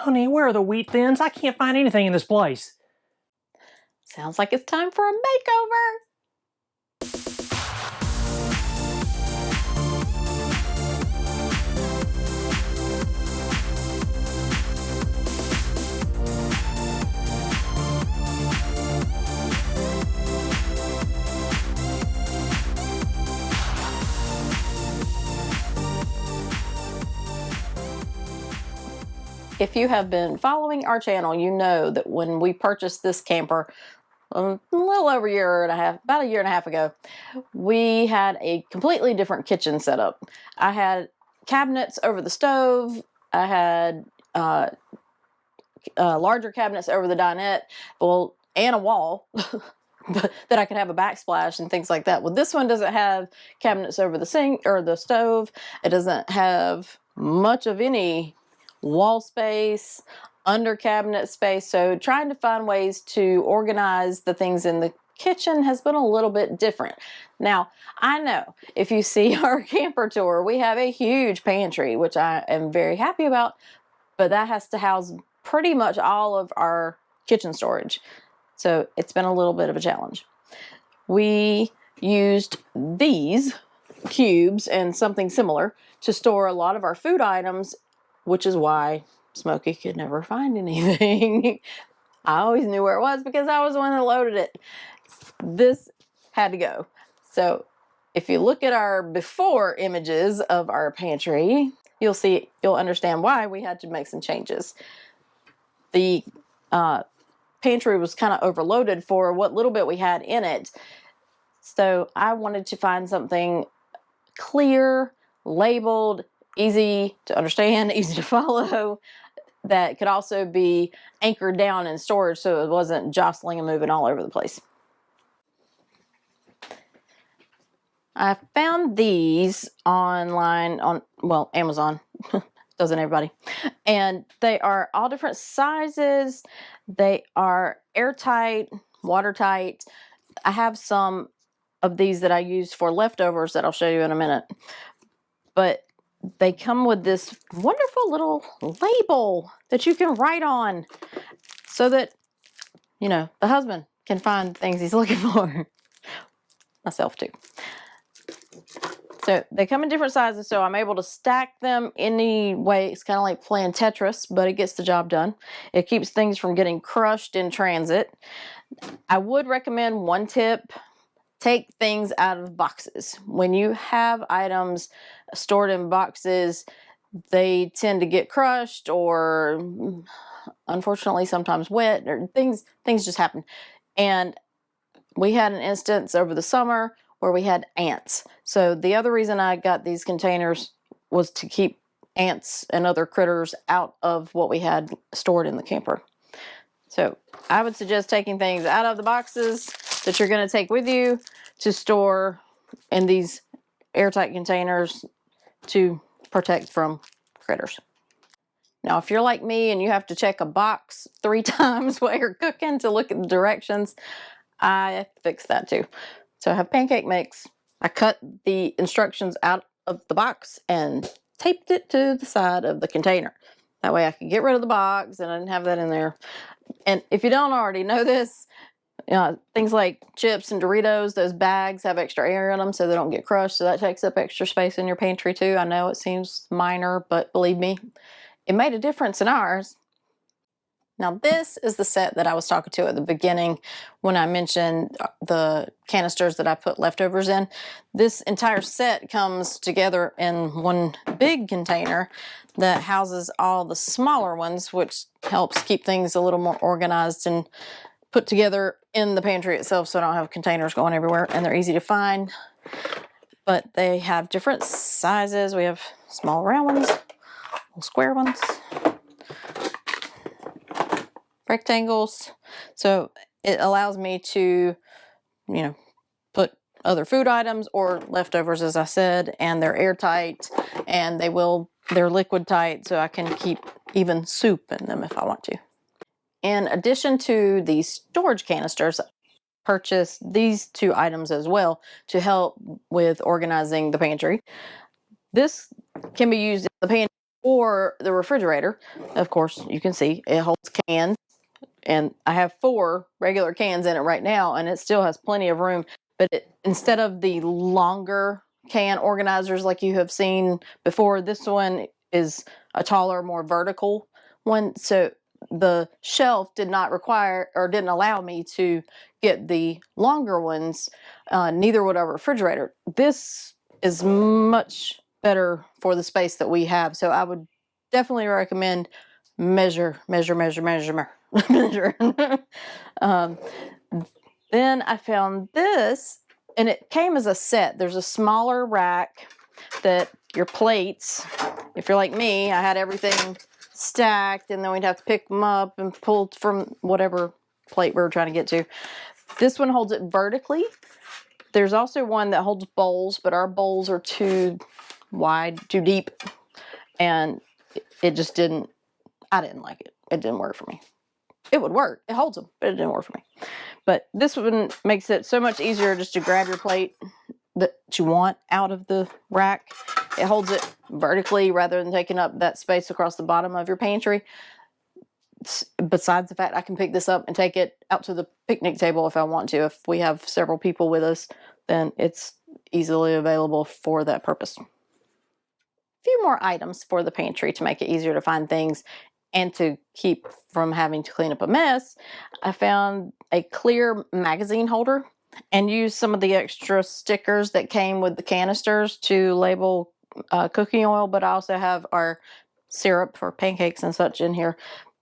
Honey, where are the wheat thins? I can't find anything in this place. Sounds like it's time for a makeover. If you have been following our channel, you know that when we purchased this camper a little over a year and a half, about a year and a half ago, we had a completely different kitchen setup. I had cabinets over the stove. I had larger cabinets over the dinette, well, and a wall that I could have a backsplash and things like that. Well, this one doesn't have cabinets over the sink or the stove. It doesn't have much of any wall space, under cabinet space. So trying to find ways to organize the things in the kitchen has been a little bit different. Now, I know if you see our camper tour, we have a huge pantry, which I am very happy about, but that has to house pretty much all of our kitchen storage. So it's been a little bit of a challenge. We used these cubes and something similar to store a lot of our food items, which is why Smokey could never find anything. I always knew where it was because I was the one that loaded it. This had to go. So if you look at our before images of our pantry, you'll understand why we had to make some changes. The pantry was kind of overloaded for what little bit we had in it. So I wanted to find something clear, labeled, easy to understand, easy to follow, that could also be anchored down in storage so it wasn't jostling and moving all over the place. I found these online on, well, Amazon. Doesn't everybody? And they are all different sizes. They are airtight, watertight. I have some of these that I use for leftovers that I'll show you in a minute. But they come with this wonderful little label that you can write on so that, you know, the husband can find things he's looking for. Myself too. So they come in different sizes, so I'm able to stack them any way. It's kind of like playing Tetris, but it gets the job done. It keeps things from getting crushed in transit. I would recommend one tip: take things out of boxes. When you have items stored in boxes, they tend to get crushed or unfortunately sometimes wet, or things just happen. And we had an instance over the summer where we had ants. So the other reason I got these containers was to keep ants and other critters out of what we had stored in the camper. So I would suggest taking things out of the boxes that you're going to take with you to store in these airtight containers to protect from critters. Now, if you're like me and you have to check a box 3 times while you're cooking to look at the directions, I fix that too. So I have pancake mix. I cut the instructions out of the box and taped it to the side of the container. That way I could get rid of the box and I didn't have that in there. And if you don't already know this, things like chips and Doritos, those bags have extra air in them so they don't get crushed. So that takes up extra space in your pantry too. I know it seems minor, but believe me, it made a difference in ours. Now this is the set that I was talking to at the beginning when I mentioned the canisters that I put leftovers in. This entire set comes together in one big container that houses all the smaller ones, which helps keep things a little more organized and put together in the pantry itself so I don't have containers going everywhere, and they're easy to find. But they have different sizes. We have small round ones, little square ones, rectangles. So it allows me to, put other food items or leftovers, as I said, and they're airtight and they're liquid tight, so I can keep even soup in them if I want to. In addition to the storage canisters, I purchased these 2 items as well to help with organizing the pantry. This can be used in the pantry or the refrigerator. Of course, you can see it holds cans, and I have 4 regular cans in it right now, and it still has plenty of room. But instead of the longer can organizers like you have seen before, this one is a taller, more vertical one. So the shelf did not require or didn't allow me to get the longer ones. Neither would our refrigerator. This is much better for the space that we have. So I would definitely recommend measure. Measure. um, then I found this, and it came as a set. There's a smaller rack that your plates, if you're like me, I had everything stacked, and then we'd have to pick them up and pull from whatever plate we were trying to get to. This one holds it vertically. There's also one that holds bowls, but our bowls are too wide, too deep, and it just didn't, I didn't like it. It didn't work for me. It would work. It holds them, but it didn't work for me. But this one makes it so much easier just to grab your plate that you want out of the rack. It holds it vertically rather than taking up that space across the bottom of your pantry. Besides the fact I can pick this up and take it out to the picnic table if I want to. If we have several people with us, then it's easily available for that purpose. A few more items for the pantry to make it easier to find things and to keep from having to clean up a mess. I found a clear magazine holder and used some of the extra stickers that came with the canisters to label cooking oil, but I also have our syrup for pancakes and such in here,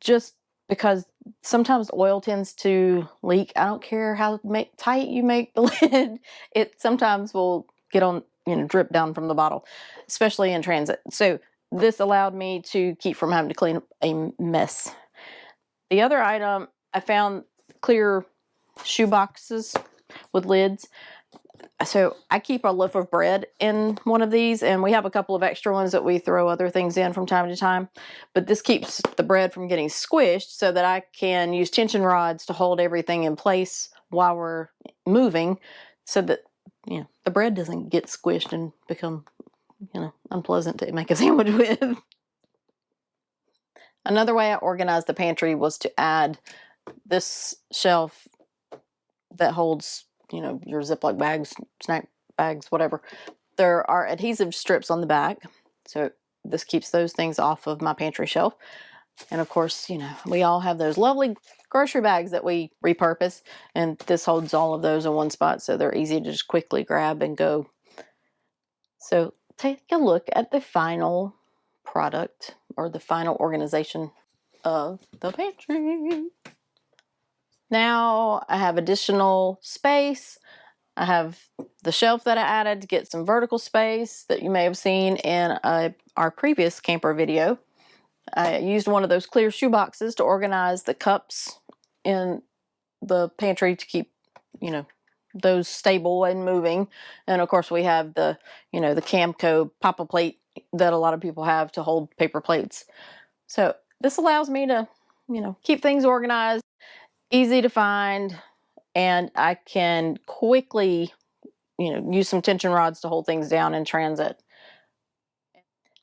just because sometimes oil tends to leak. I don't care how tight you make the lid, it sometimes will get on, drip down from the bottle, especially in transit. So this allowed me to keep from having to clean up a mess. The other item, I found clear shoe boxes with lids. So I keep a loaf of bread in one of these, and we have a couple of extra ones that we throw other things in from time to time. But this keeps the bread from getting squished so that I can use tension rods to hold everything in place while we're moving, so that the bread doesn't get squished and become unpleasant to make a sandwich with. Another way I organized the pantry was to add this shelf that holds, your Ziploc bags, snack bags, whatever. There are adhesive strips on the back, so this keeps those things off of my pantry shelf. And of course, we all have those lovely grocery bags that we repurpose, and this holds all of those in one spot, so they're easy to just quickly grab and go. So take a look at the final product or the final organization of the pantry. Now I have additional space. I have the shelf that I added to get some vertical space that you may have seen in our previous camper video. I used one of those clear shoe boxes to organize the cups in the pantry to keep, those stable and moving. And of course we have the, the Camco Papa plate that a lot of people have to hold paper plates. So this allows me to, keep things organized, easy to find, and I can quickly, use some tension rods to hold things down in transit.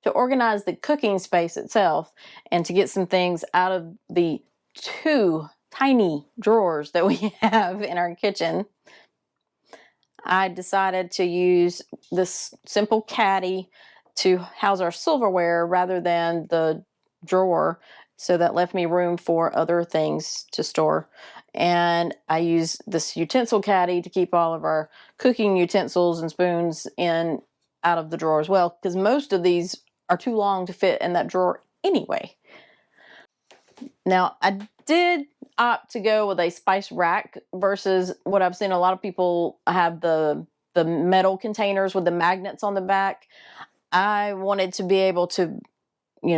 To organize the cooking space itself and to get some things out of the 2 tiny drawers that we have in our kitchen, I decided to use this simple caddy to house our silverware rather than the drawer, so that left me room for other things to store. And I use this utensil caddy to keep all of our cooking utensils and spoons in out of the drawer as well, because most of these are too long to fit in that drawer anyway. Now, I did opt to go with a spice rack versus what I've seen a lot of people have, the metal containers with the magnets on the back. I wanted to be able to,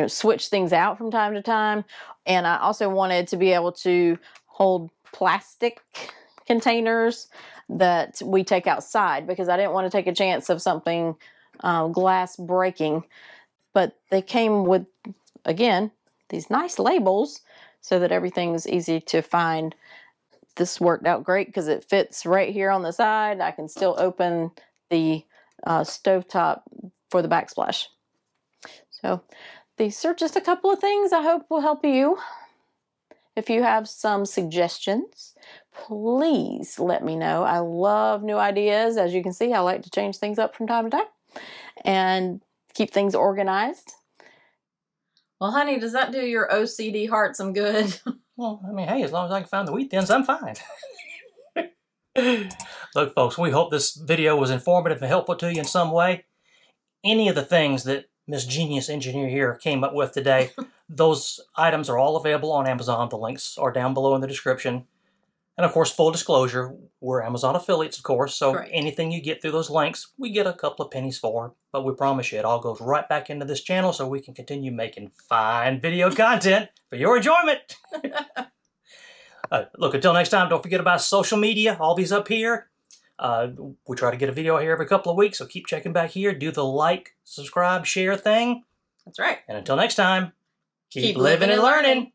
switch things out from time to time. And I also wanted to be able to hold plastic containers that we take outside, because I didn't want to take a chance of something glass breaking. But they came with, again, these nice labels so that everything's easy to find. This worked out great because it fits right here on the side. I can still open the stovetop for the backsplash. So these are just a couple of things I hope will help you. If you have some suggestions, please let me know. I love new ideas. As you can see, I like to change things up from time to time and keep things organized. Well, honey, does that do your OCD heart some good? Well, I mean, hey, as long as I can find the wheat thins, I'm fine. Look, folks, we hope this video was informative and helpful to you in some way. Any of the things that Miss Genius Engineer here came up with today, those items are all available on Amazon. The links are down below in the description. And of course, full disclosure, we're Amazon affiliates, of course, so Correct. Anything you get through those links, we get a couple of pennies for. But we promise you, it all goes right back into this channel so we can continue making fine video content for your enjoyment. Look, until next time, don't forget about social media, all these up here. We try to get a video here every couple of weeks, so keep checking back here. Do the like, subscribe, share thing. That's right. And until next time, keep living and learning.